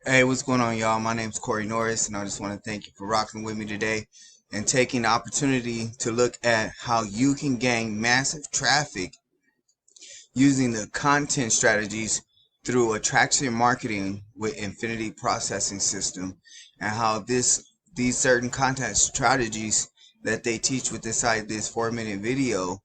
Hey, what's going on, y'all? My name's Corey Norris, and I just want to thank you for rocking with me today and taking the opportunity to look at how you can gain massive traffic using the content strategies through attraction marketing with Infinity Processing System, and how these certain content strategies that they teach with inside this 4-minute video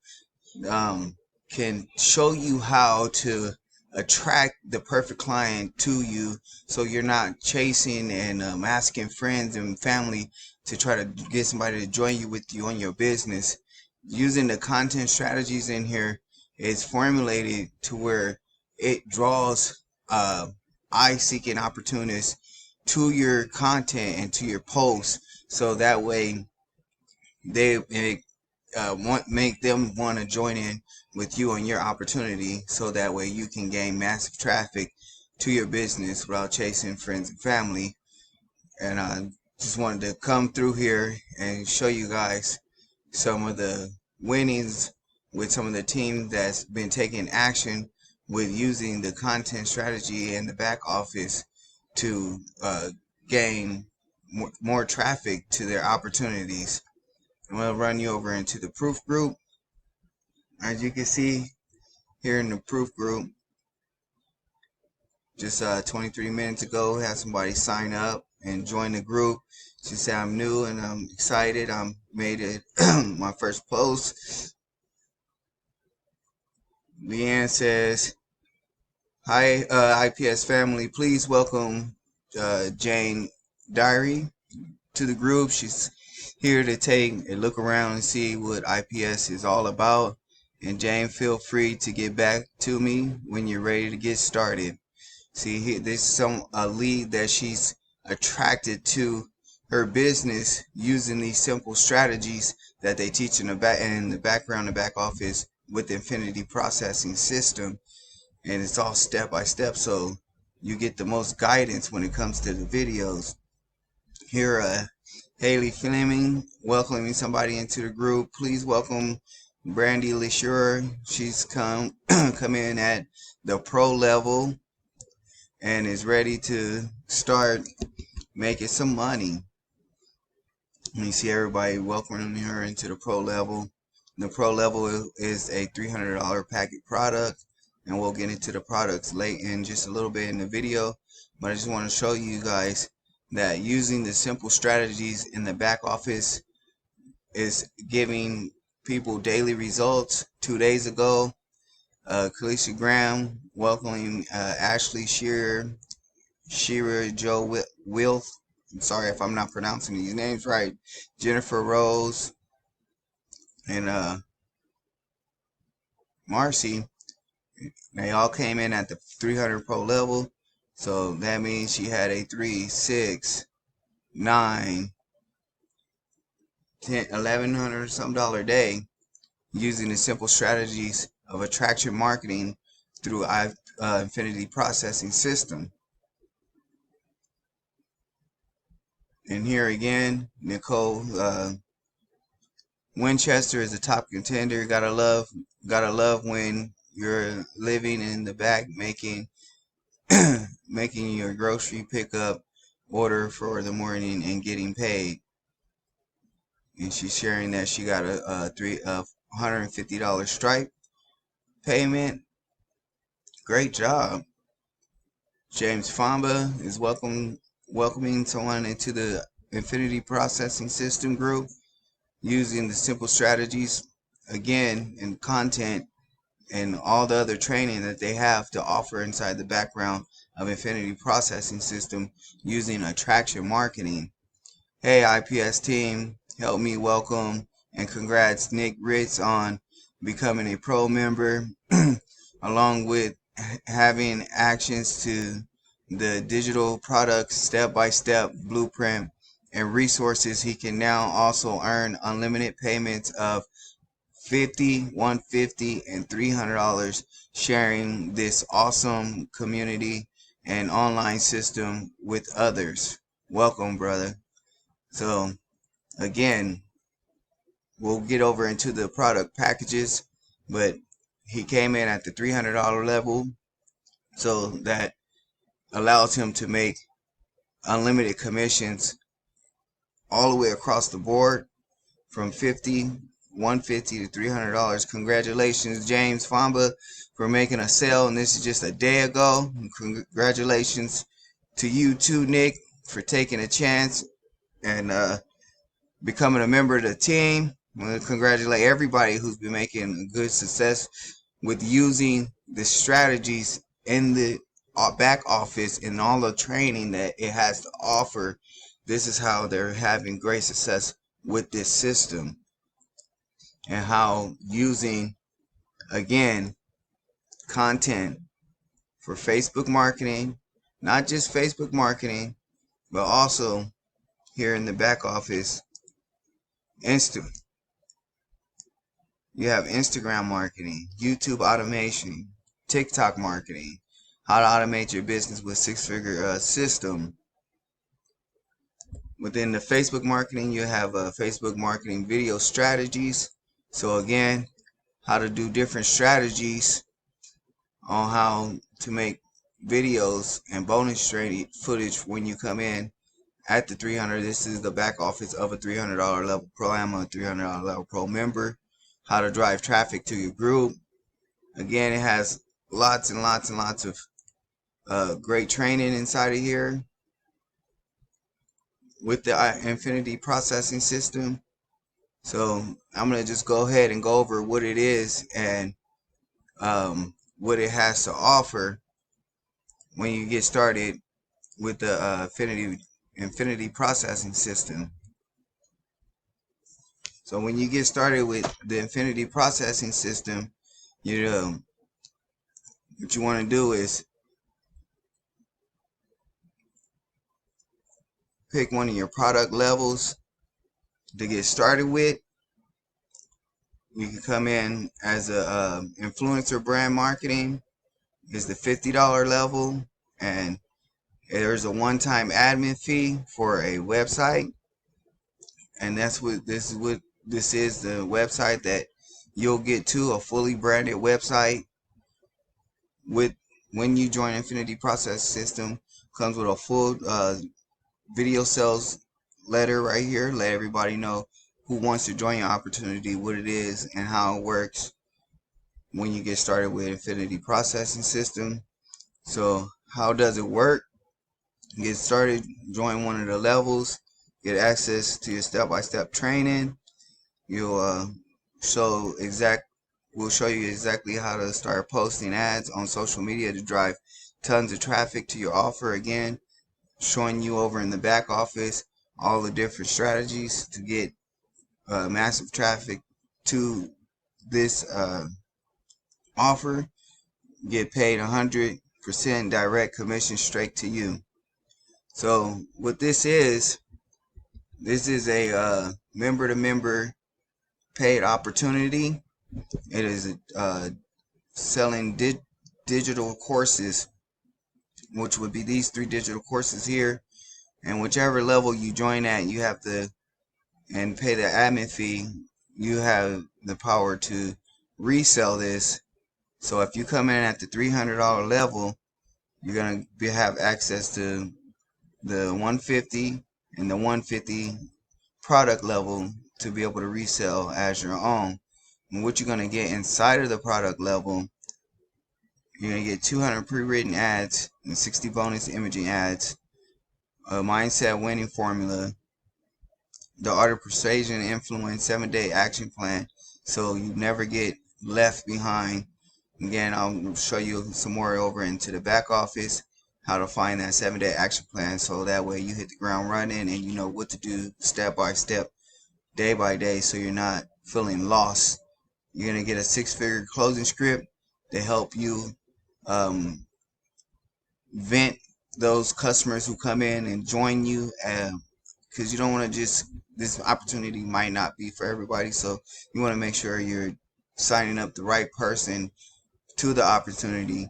um, can show you how to attract the perfect client to you, so you're not chasing and asking friends and family to try to get somebody to join you with you on your business. Using the content strategies in here is formulated to where it draws eye-seeking opportunists to your content and to your posts, so that way they make them want to join in with you on your opportunity, so that way you can gain massive traffic to your business without chasing friends and family. And I just wanted to come through here and show you guys some of the winnings with some of the team that's been taking action with using the content strategy in the back office to gain more traffic to their opportunities. I'm going to run you over into the proof group. As you can see here in the proof group, just 23 minutes ago, had somebody sign up and join the group. She said, I'm new and I'm excited. I made it my first post. Leanne says, hi, IPS family. Please welcome Jane Diary to the group. She's here to take a look around and see what IPS is all about. And Jane, feel free to get back to me when you're ready to get started. See, here, this is a lead that she's attracted to her business using these simple strategies that they teach in the background, the back office with the Infinity Processing System. And it's all step by step, so you get the most guidance when it comes to the videos. Here, Haley Fleming welcoming somebody into the group. Please welcome Brandy LeSure. She's come in at the pro level and is ready to start making some money. You see everybody welcoming her into the pro level. The pro level is a $300 packet product, and we'll get into the products late in just a little bit in the video. But I just want to show you guys that using the simple strategies in the back office is giving people daily results. 2 days ago, Kalisha Graham welcoming Ashley Shearer, Joe Wilth. I'm sorry if I'm not pronouncing these names right. Jennifer Rose and Marcy. They all came in at the 300 pro level. So that means she had a 3, 6, 9, 10, $1,100 some dollar day using the simple strategies of attraction marketing through Infinity Processing System. And here again, Nicole Winchester is a top contender. Gotta love when you're living in the back making making your grocery pickup order for the morning and getting paid. And she's sharing that she got a $150 Stripe payment. Great job. James Famba is welcoming someone into the Infinity Processing System group using the simple strategies again in content and all the other training that they have to offer inside the background of Infinity Processing System using attraction marketing. Hey IPS team, help me welcome and congrats Nick Ritz on becoming a pro member along with having actions to the digital products step-by-step blueprint and resources. He can now also earn unlimited payments of $50, $150, and $300, sharing this awesome community and online system with others. Welcome, brother. So again, we'll get over into the product packages, but he came in at the $300 level, so that allows him to make unlimited commissions all the way across the board from $50, $150 to $300. Congratulations, James Famba, for making a sale, and this is just a day ago. Congratulations to you too, Nick, for taking a chance and becoming a member of the team. I want to congratulate everybody who's been making good success with using the strategies in the back office and all the training that it has to offer. This is how they're having great success with this system, and how using, again, content for Facebook marketing, not just Facebook marketing, but also here in the back office, you have Instagram marketing, YouTube automation, TikTok marketing, how to automate your business with six-figure system. Within the Facebook marketing, you have Facebook marketing video strategies. So again, how to do different strategies on how to make videos and bonus footage when you come in at the 300. This is the back office of a $300 level pro. I'm a $300 level pro member. How to drive traffic to your group. Again, it has lots and lots and lots of great training inside of here with the Infinity processing system. So I'm going to just go ahead and go over what it is and what it has to offer when you get started with the Infinity processing system. So when you get started with the Infinity processing system, what you want to do is pick one of your product levels to get started with. You can come in as a influencer brand marketing is the $50 level, and there's a one-time admin fee for a website, and this is the website that you'll get to, a fully branded website. When you join Infinity Process System, comes with a full video sales letter right here. Let everybody know who wants to join your opportunity, what it is, and how it works when you get started with Infinity Processing System. So how does it work? Get started, join one of the levels, get access to your step-by-step training. We'll show you exactly how to start posting ads on social media to drive tons of traffic to your offer. Again, showing you over in the back office all the different strategies to get massive traffic to this offer. Get paid 100% direct commission straight to you. So what this is a member-to-member paid opportunity. It is selling digital courses, which would be these 3 digital courses here, and whichever level you join at, you have to and pay the admin fee. You have the power to resell this. So if you come in at the $300 level, you're gonna have access to the 150 and the 150 product level to be able to resell as your own. And what you're gonna get inside of the product level, you're gonna get 200 pre-written ads and 60 bonus imaging ads, a mindset winning formula, the art of persuasion and influence 7-day action plan, so you never get left behind. Again, I'll show you some more over into the back office, how to find that 7-day action plan, so that way you hit the ground running and you know what to do step by step, day by day, so you're not feeling lost. You're going to get a 6-figure closing script to help you vent those customers who come in and join you, because you don't want to this opportunity might not be for everybody, so you want to make sure you're signing up the right person to the opportunity.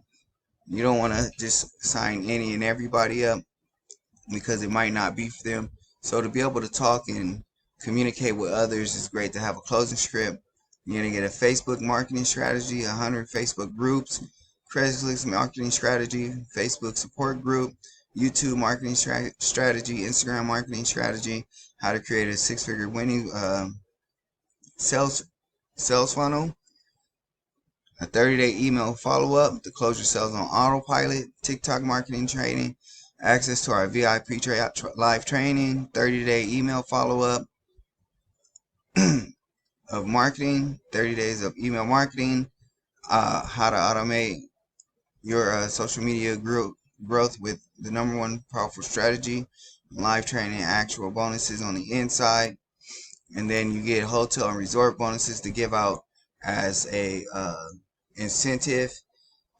You don't want to just sign any and everybody up, because it might not be for them. So to be able to talk and communicate with others, is great to have a closing script. You're going to get a Facebook marketing strategy, 100 Facebook groups, Craigslist marketing strategy, Facebook support group, YouTube marketing strategy, Instagram marketing strategy, how to create a six-figure winning sales funnel, a 30-day email follow-up to close your sales on autopilot, TikTok marketing training, access to our VIP live training, 30-day email follow-up of marketing, 30 days of email marketing, how to automate your social media growth with the #1 powerful strategy, live training, actual bonuses on the inside, and then you get hotel and resort bonuses to give out as a incentive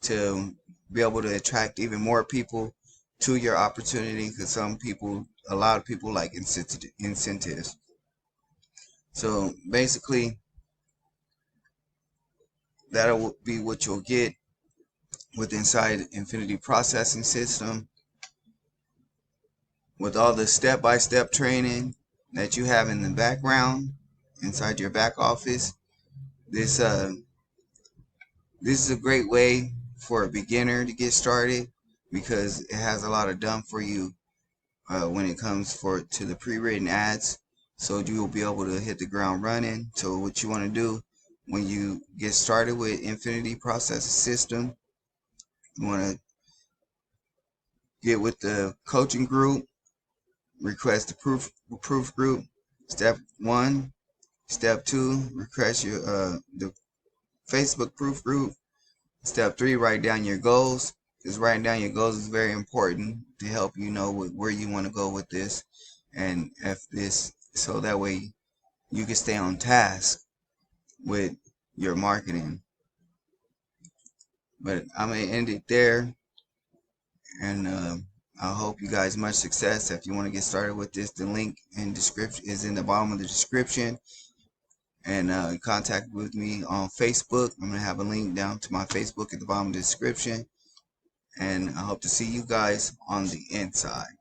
to be able to attract even more people to your opportunity, because a lot of people like incentives. So basically, that'll be what you'll get with inside Infinity Processing System, with all the step-by-step training that you have in the background inside your back office. This is a great way for a beginner to get started, because it has a lot of done for you when it comes to the pre-written ads, so you will be able to hit the ground running. So what you want to do when you get started with Infinity Processing System, you want to get with the coaching group, request the proof group, step 1. Step 2, request the Facebook proof group. Step 3, write down your goals, because writing down your goals is very important to help you know where you want to go with this, and so that way you can stay on task with your marketing. But I'm gonna end it there, and I hope you guys much success. If you want to get started with this, the link in description is in the bottom of the description, and contact with me on Facebook. I'm gonna have a link down to my Facebook at the bottom of the description, and I hope to see you guys on the inside.